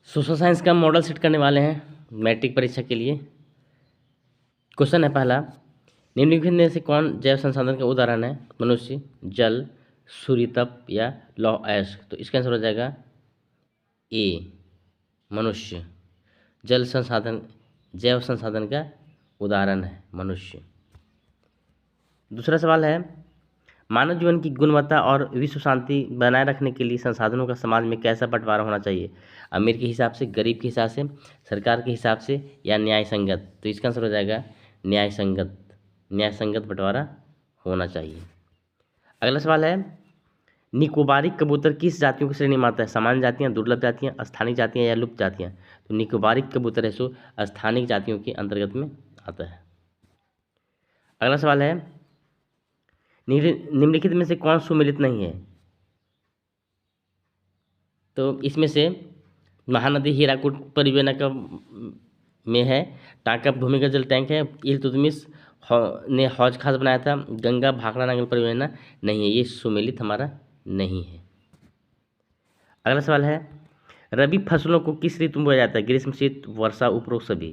Social science का model set करने वाले हैं मैट्रिक परीक्षा के लिए। क्वेश्चन है पहला, निम्नलिखित में से कौन जैव संसाधन का उदाहरण है? मनुष्य, जल, सूर्य तप या लौह अयस्क। तो इसका आंसर हो जाएगा ए, मनुष्य। जल संसाधन, जैव संसाधन का उदाहरण है मनुष्य। दूसरा सवाल है, मानव जीवन की गुणवत्ता और विश्व शांति बनाए रखने के लिए संसाधनों का समाज में कैसा बंटवारा होना चाहिए? अमीर के हिसाब से, गरीब के हिसाब से, सरकार के हिसाब से या न्याय संगत। तो इसका आंसर हो जाएगा न्याय संगत। न्याय संगत बंटवारा होना चाहिए। अगला सवाल है, निकोबारी कबूतर किस जातियों की श्रेणी में आता है? सामान्य जातियाँ, दुर्लभ जातियाँ, स्थानिक जातियाँ या लुप्त जातियाँ। तो निकोबारी कबूतर है सो स्थानिक जातियों के अंतर्गत में आता है। अगला सवाल है, निम्नलिखित में से कौन सुमेलित नहीं है? तो इसमें से महानदी हीराकुड परियोजना का में है, टांका भूमिगत जल टैंक है, इल्तुतमिश ने हौज खास बनाया था, गंगा भाखड़ा नांगल परियोजना नहीं है, ये सुमेलित हमारा नहीं है। अगला सवाल है, रबी फसलों को किस ऋतु में बोया जाता है? ग्रीष्म, शीत, वर्षा, उपरोक्त सभी।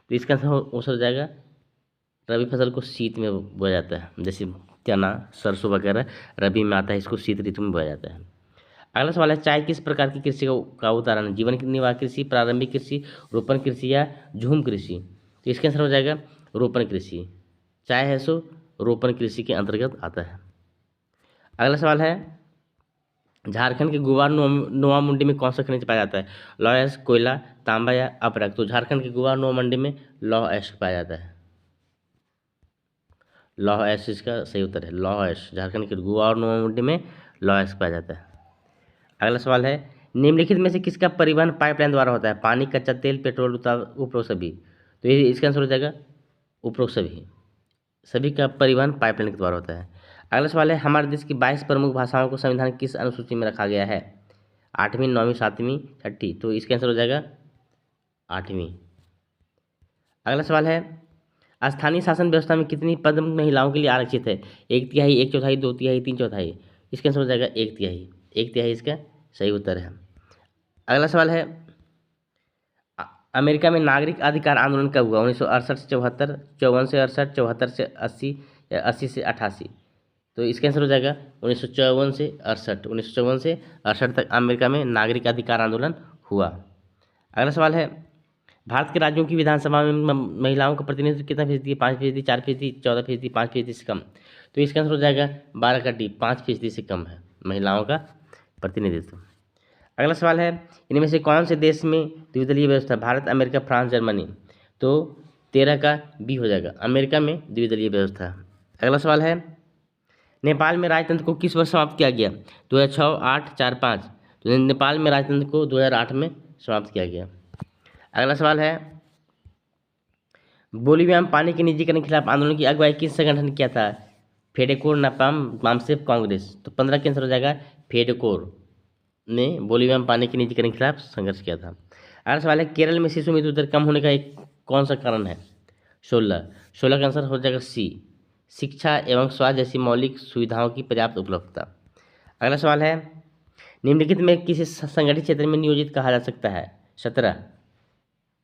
तो इसका आंसर हो जाएगा रबी फसल को शीत में बोया जाता है, जैसे चना, सरसों वगैरह रबी में आता है, इसको शीत ऋतु में बोया जाता है। अगला सवाल है, चाय किस प्रकार की कृषि का उदाहरण है? जीवन निर्वाह कृषि, प्रारंभिक कृषि, रोपण कृषि या झूम कृषि। तो इसका आंसर हो जाएगा रोपण कृषि। चाय है सो रोपण कृषि के अंतर्गत आता है। अगला सवाल है, झारखंड के गुवार नोवा मुंडी में कौन सा खनिज पाया जाता है? लौह अयस्क, कोयला, तांबा या अपरक। तो झारखंड के गुवार नोवा मंडी में लौह अयस्क पाया जाता है। लौह अयस्क इसका सही उत्तर है, लौह अयस्क। झारखंड के गुवार नोवा मुंडी में लौह अयस्क पाया जाता है। अगला सवाल है, निम्नलिखित में से किसका परिवहन पाइपलाइन द्वारा होता है? पानी, कच्चा तेल, पेट्रोल, उपरोक्त सभी। तो ये इसका आंसर हो जाएगा उपरोक्त सभी। सभी का परिवहन पाइपलाइन के द्वारा होता है। अगला सवाल है, हमारे देश की 22 प्रमुख भाषाओं को संविधान किस अनुसूची में रखा गया है? 8वीं, 9वीं, 7वीं, 6ठी। तो इसका आंसर हो जाएगा 8वीं। अगला सवाल है, स्थानीय शासन व्यवस्था में कितनी पद महिलाओं के लिए आरक्षित है? 1/3, 1/4, 2/3, 3/4। इसका आंसर हो जाएगा 1/3। 1/3 इसका सही उत्तर है। अगला सवाल है, अमेरिका में नागरिक अधिकार आंदोलन कब हुआ? 1968 से 74, 54 से 68, 74 से 80 या 80 से 88। तो इसका आंसर हो जाएगा 1954 से 68। 1954 से 68 तक अमेरिका में नागरिक अधिकार आंदोलन हुआ। अगला सवाल है, भारत के राज्यों की विधानसभा में महिलाओं का प्रतिनिधित्व कितना फीसदी है? 5%, 4%, 14%, 5% से कम। तो इसका आंसर हो जाएगा 12 का डी, 5% से कम है महिलाओं का प्रतिनिधित्व। अगला सवाल है, इनमें से कौन से देश में द्विदलीय व्यवस्था? Bharat, America, France, Germany. तो 13 का बी हो जाएगा, अमेरिका में द्विदलीय व्यवस्था। अगला सवाल है, नेपाल में राजतंत्र को किस वर्ष समाप्त किया गया? 2006, 8, 4, 5। तो नेपाल में राजतंत्र को 2008 में समाप्त किया गया। अगला सवाल है, बोलीविया में पानी के निजीकरण के खिलाफ आंदोलन की अगुवाई किस संगठन ने किया था? फेडेकोर, नापाम, मामसेफ, कांग्रेस। तो 15 के आंसर हो जाएगा फेडेकोर ने बोलीविया में पानी के निजीकरण के खिलाफ संघर्ष किया था। अगला सवाल है, केरल में शिशु मृत्यु दर कम होने का एक कौन सा कारण है? 16 का आंसर हो जाएगा सी, शिक्षा एवं स्वास्थ्य जैसी मौलिक सुविधाओं की पर्याप्त उपलब्धता। अगला सवाल है, निम्नलिखित में किसी संगठित क्षेत्र में नियोजित कहा जा सकता है? 17।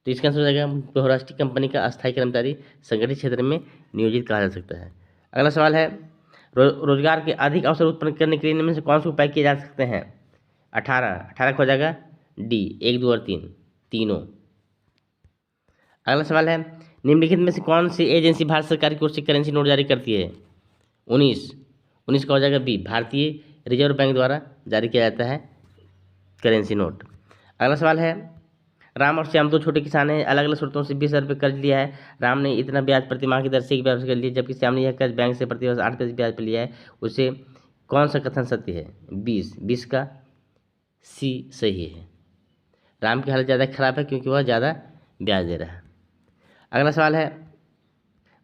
तो इसका आंसर हो जाएगा बहुराष्ट्रीय कंपनी का अस्थायी कर्मचारी संगठित क्षेत्र में नियोजित कहा जा सकता है। अगला सवाल है, रोजगार के अधिक अवसर उत्पन्न करने के लिए इनमें से कौन से उपाय किए जा सकते हैं? 18 हो जाएगा डी, 1, 2 और 3 तीनों। अगला सवाल है, निम्नलिखित में से कौन सी एजेंसी भारत सरकार की ओर से करेंसी नोट जारी करती है? 19 का हो जाएगा बी, भारतीय रिजर्व बैंक द्वारा जारी किया जाता है करेंसी नोट। अगला सवाल है, राम और श्याम दो छोटे किसान हैं, अलग अलग स्रोतों से 20,000 रुपये कर्ज लिया है। राम ने इतना ब्याज प्रतिमाह की दर से 1 ब्याज कर लिया, जबकि श्याम ने यह कर्ज बैंक से प्रति वर्ष 8% ब्याज पर लिया है। उसे कौन सा कथन सत्य है? 20 का सी सही है। राम की हालत ज़्यादा खराब है क्योंकि वह ज़्यादा ब्याज दे रहा है। अगला सवाल है,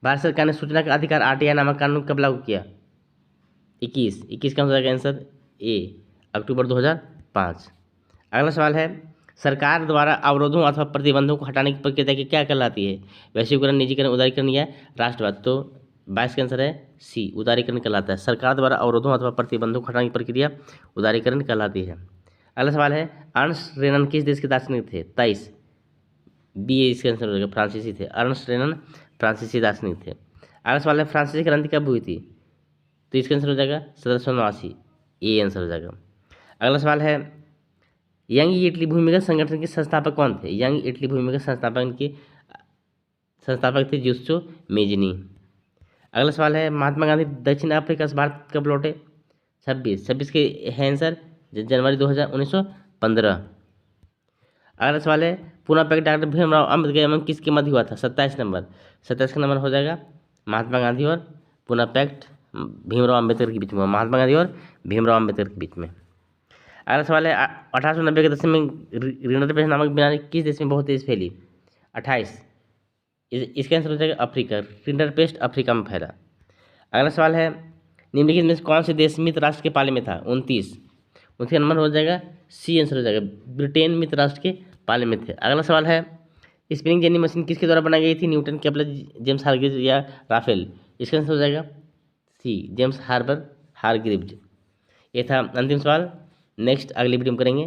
भारत सरकार ने सूचना का अधिकार आरटीआई नामक कानून कब लागू किया? 21 का हो जाएगा आंसर ए, अक्टूबर 2005। अगला सवाल है, सरकार द्वारा अवरोधों अथवा प्रतिबंधों को हटाने की प्रक्रिया की क्या कहलाती है? वैश्वीकरण, निजीकरण, उदारीकरण या राष्ट्रवाद। तो 22 का आंसर है सी, उदारीकरण कहलाता है। सरकार द्वारा अवरोधों अथवा प्रतिबंधों को हटाने की प्रक्रिया उदारीकरण कहलाती है। अगला सवाल है अर्नस्ट रेनन किस देश के दार्शनिक थे? 23 बी ए इसका आंसर हो जाएगा, फ्रांसीसी थे। अर्नस्ट रेनन फ्रांसीसी दार्शनिक थे। अगला सवाल है फ्रांसीसी क्रांति कब हुई थी? तो इसका आंसर हो जाएगा 1789, ए आंसर हो जाएगा। अगला सवाल है यंग इटली भूमिगत संगठन के संस्थापक कौन थे? यंग इटली भूमिगत संस्थापक थे जुस्टो मेजिनी। अगला सवाल है महात्मा गांधी दक्षिण अफ्रीका से भारत कब लौटे? 26 के है आंसर, जनवरी 1915। अगला सवाल है पुनः पैक्ट डॉक्टर भीमराव अम्बेडकर एवं किसके मध्य हुआ था? 27 नंबर, 27 का नंबर हो जाएगा महात्मा गांधी और पुनः पैक्ट भीमराव अम्बेडकर के बीच में, महात्मा गांधी और भीमराव अम्बेडकर के बीच में। अगला सवाल है 1890 के दशक में रिंडरपेस्ट नामक बीमारी किस देश में बहुत तेज फैली? 28, इसका आंसर हो जाएगा अफ्रीका, रिंडरपेस्ट अफ्रीका में फैला। अगला सवाल है निम्नलिखित में से कौन से देश मित्र राष्ट्र के पाले में था? 29, उसका नंबर हो जाएगा सी आंसर हो जाएगा, ब्रिटेन मित्र राष्ट्र के पाले में थे। अगला सवाल है स्पिनिंग जेनी मशीन किसके द्वारा बनाई गई थी? न्यूटन, केपलर, जेम्स हारग्रीव्स या राफेल? इसका आंसर हो जाएगा सी, जेम्स हार्ग्रीव्स। ये था अंतिम सवाल। नेक्स्ट अगली वीडियो में करेंगे।